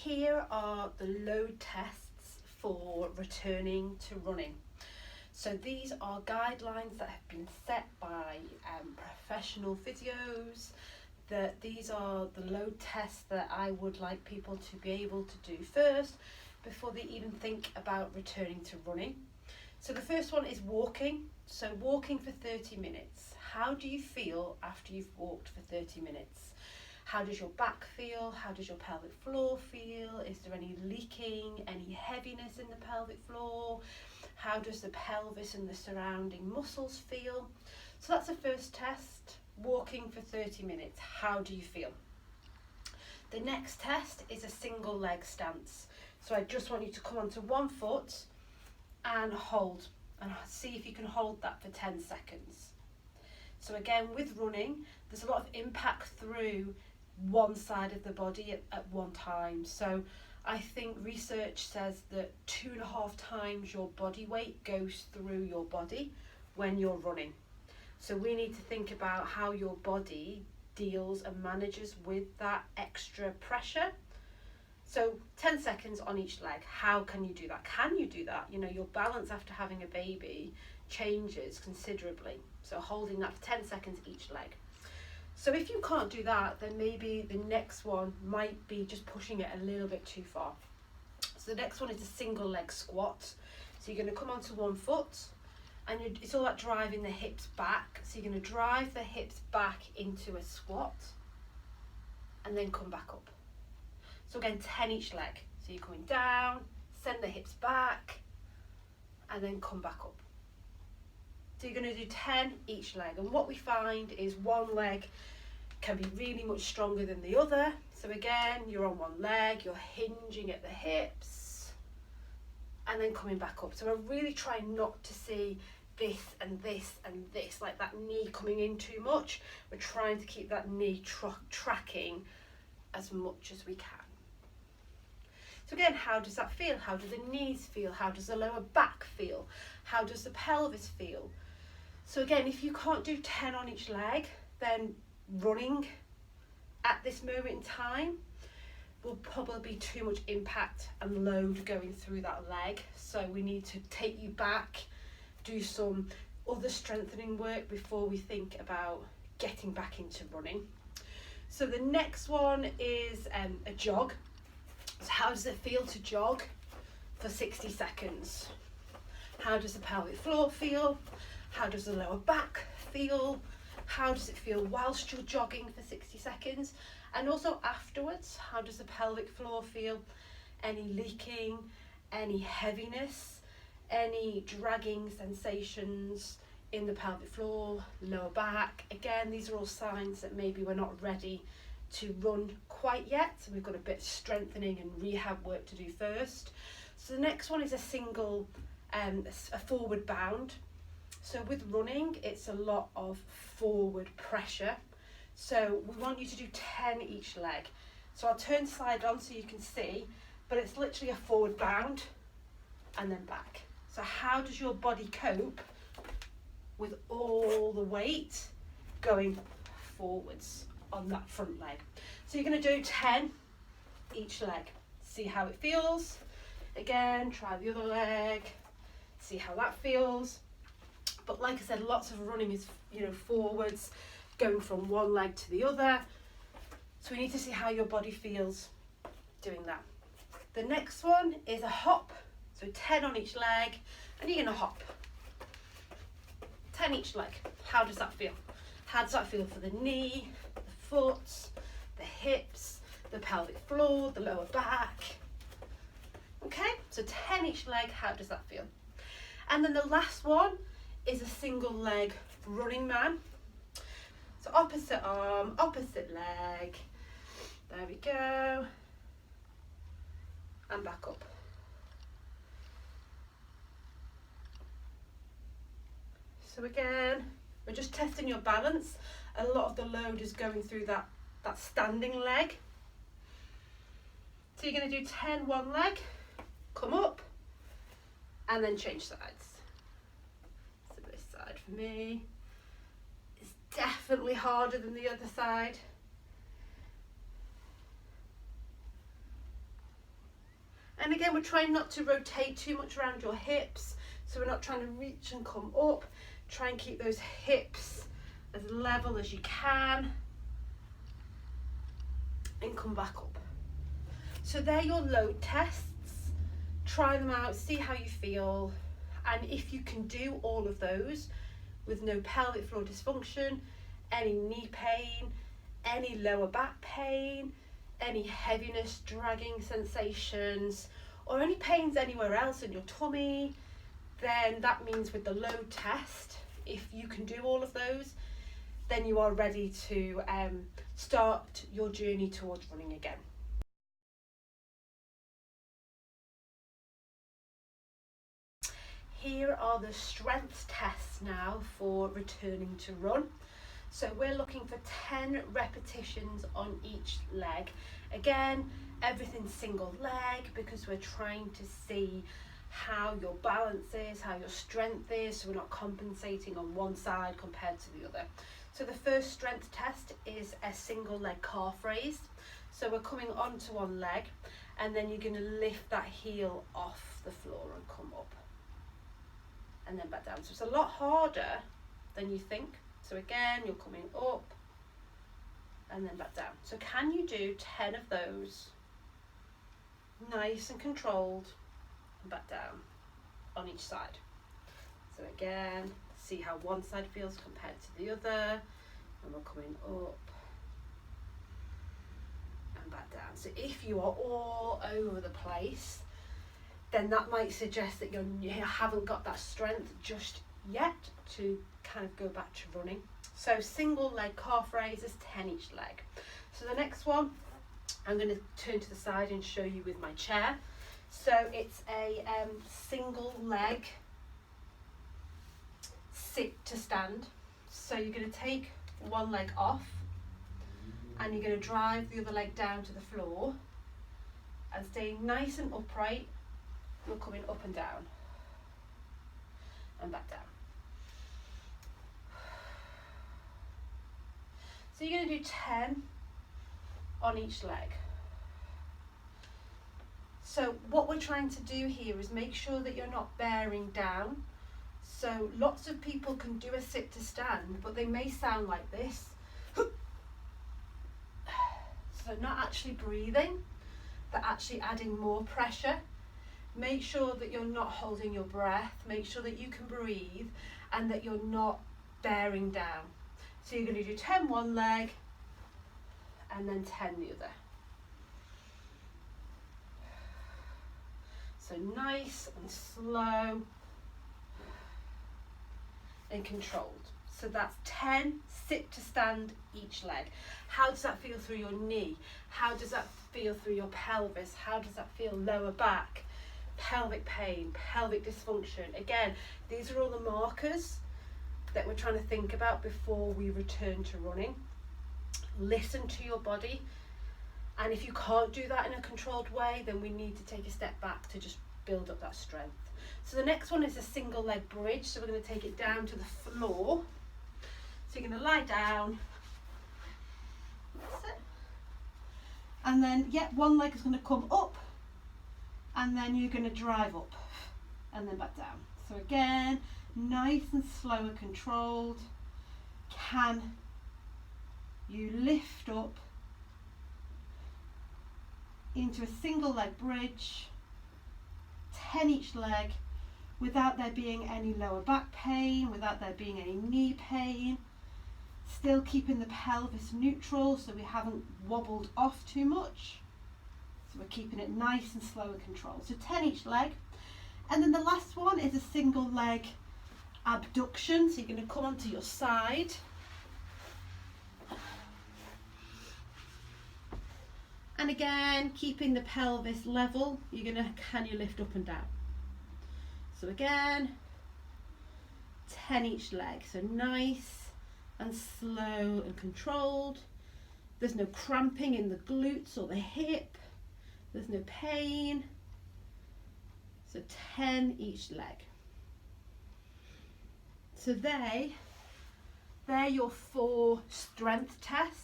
here are the load tests for returning to running. So these are guidelines that have been set by professional physios. These are the load tests that I would like people to be able to do first before they even think about returning to running. So the first one is walking. So walking for 30 minutes. How do you feel after you've walked for 30 minutes? How does your back feel? How does your pelvic floor feel? Is there any leaking, any heaviness in the pelvic floor? How does the pelvis and the surrounding muscles feel? So that's the first test, walking for 30 minutes. How do you feel? The next test is a single leg stance. So I just want you to come onto one foot and hold, and see if you can hold that for 10 seconds. So again, with running, there's a lot of impact through one side of the body at one time. So I think research says that 2.5 times your body weight goes through your body when you're running. So we need to think about how your body deals and manages with that extra pressure. So 10 seconds on each leg. How can you do that? Can you do that? You know, your balance after having a baby changes considerably. So holding that for 10 seconds each leg. So if you can't do that, then maybe the next one might be just pushing it a little bit too far. So the next one is a single leg squat. So you're going to come onto one foot, and it's all about driving the hips back. So you're going to drive the hips back into a squat and then come back up. So again, 10 each leg. So you're coming down, send the hips back, and then come back up. So you're going to do 10 each leg. And what we find is one leg can be really much stronger than the other. So again, you're on one leg, you're hinging at the hips, and then coming back up. So I really try not to see this and this and this, like that knee coming in too much. We're trying to keep that knee tracking as much as we can. So again, how does that feel? How do the knees feel? How does the lower back feel? How does the pelvis feel? So again, if you can't do 10 on each leg, then running at this moment in time will probably be too much impact and load going through that leg. So we need to take you back, do some other strengthening work before we think about getting back into running. So the next one is a jog. So how does it feel to jog for 60 seconds? How does the pelvic floor feel? How does the lower back feel? How does it feel whilst you're jogging for 60 seconds? And also afterwards, how does the pelvic floor feel? Any leaking, any heaviness, any dragging sensations in the pelvic floor, lower back? Again, these are all signs that maybe we're not ready to run quite yet. So we've got a bit of strengthening and rehab work to do first. So the next one is a single, a forward bound. So with running, it's a lot of forward pressure. So we want you to do 10 each leg. So I'll turn side on so you can see, but it's literally a forward bound and then back. So how does your body cope with all the weight going forwards on that front leg? So you're going to do 10 each leg. See how it feels. Again, try the other leg. See how that feels. But like I said, lots of running is, forwards, going from one leg to the other. So we need to see how your body feels doing that. The next one is a hop. So 10 on each leg, and you're going to hop. 10 each leg. How does that feel? How does that feel for the knee, the foot, the hips, the pelvic floor, the lower back? Okay, so 10 each leg. How does that feel? And then the last one is a single leg running man. So opposite arm, opposite leg. There we go. And back up. So again, we're just testing your balance. A lot of the load is going through that standing leg. So you're going to do 10 one leg, come up, and then change sides. So this side for me is definitely harder than the other side. And again, we're trying not to rotate too much around your hips. So we're not trying to reach and come up. Try and keep those hips as level as you can. And come back up. So they're your load tests. Try them out, see how you feel. And if you can do all of those with no pelvic floor dysfunction, any knee pain, any lower back pain, any heaviness, dragging sensations, or any pains anywhere else in your tummy, then that means with the load test, if you can do all of those, then you are ready to start your journey towards running again. Here are the strength tests now for returning to run. So we're looking for 10 repetitions on each leg. Again, everything's single leg because we're trying to see how your balance is, how your strength is, so we're not compensating on one side compared to the other. So the first strength test is a single leg calf raise. So we're coming onto one leg and then you're going to lift that heel off the floor and come up. And then back down. So it's a lot harder than you think. So again, you're coming up and then back down. So can you do 10 of those? Nice and controlled, and back down on each side. So again, see how one side feels compared to the other. And we're coming up and back down. So if you are all over the place, then that might suggest that you haven't got that strength just yet to kind of go back to running. So single leg calf raises, 10 each leg. So the next one, I'm going to turn to the side and show you with my chair. So it's a single leg sit to stand. So you're going to take one leg off and you're going to drive the other leg down to the floor and stay nice and upright. You're coming up and down and back down. So you're going to do 10 on each leg. So what we're trying to do here is make sure that you're not bearing down. So lots of people can do a sit to stand, but they may sound like this. So they're not actually breathing, they're actually adding more pressure. Make sure that you're not holding your breath. Make sure that you can breathe and that you're not bearing down. So you're going to do 10 one leg and then 10 the other. So nice and slow and controlled. So that's 10 sit to stand each leg. How does that feel through your knee? How does that feel through your pelvis? How does that feel lower back? Pelvic pain, pelvic dysfunction. Again, these are all the markers that we're trying to think about before we return to running. Listen to your body, and if you can't do that in a controlled way, then we need to take a step back to just build up that strength. So the next one is a single leg bridge. So we're going to take it down to the floor. So you're going to lie down. That's it. And then, one leg is going to come up and then you're going to drive up and then back down. So again, nice and slow and controlled. Can you lift up into a single leg bridge, 10 each leg, without there being any lower back pain, without there being any knee pain, still keeping the pelvis neutral so we haven't wobbled off too much. So we're keeping it nice and slow and controlled. So 10 each leg. And then the last one is a single leg abduction. So you're going to come onto your side. And again, keeping the pelvis level, can you lift up and down? So again, 10 each leg. So nice and slow and controlled. There's no cramping in the glutes or the hip. There's no pain. So 10 each leg. So they're your 4 strength tests.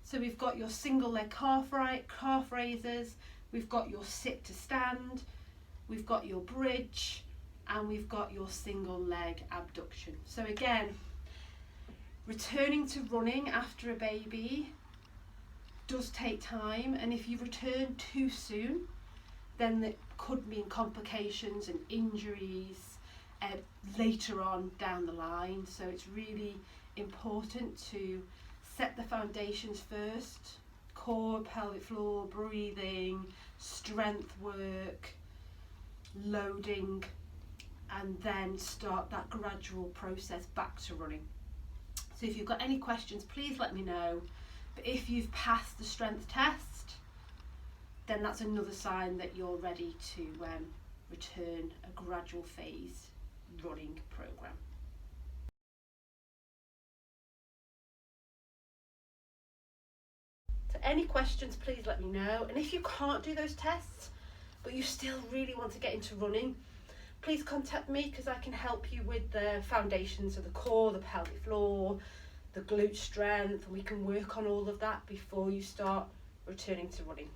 So we've got your single leg calf raises, we've got your sit to stand, we've got your bridge, and we've got your single leg abduction. So again, returning to running after a baby does take time, and if you return too soon, then it could mean complications and injuries later on down the line. So it's really important to set the foundations first: core, pelvic floor, breathing, strength work, loading, and then start that gradual process back to running. So if you've got any questions, please let me know. But if you've passed the strength test, then that's another sign that you're ready to return a gradual phase running program. So any questions, please let me know. And if you can't do those tests, but you still really want to get into running, please contact me, because I can help you with the foundations of the core, the pelvic floor, the glute strength, and we can work on all of that before you start returning to running.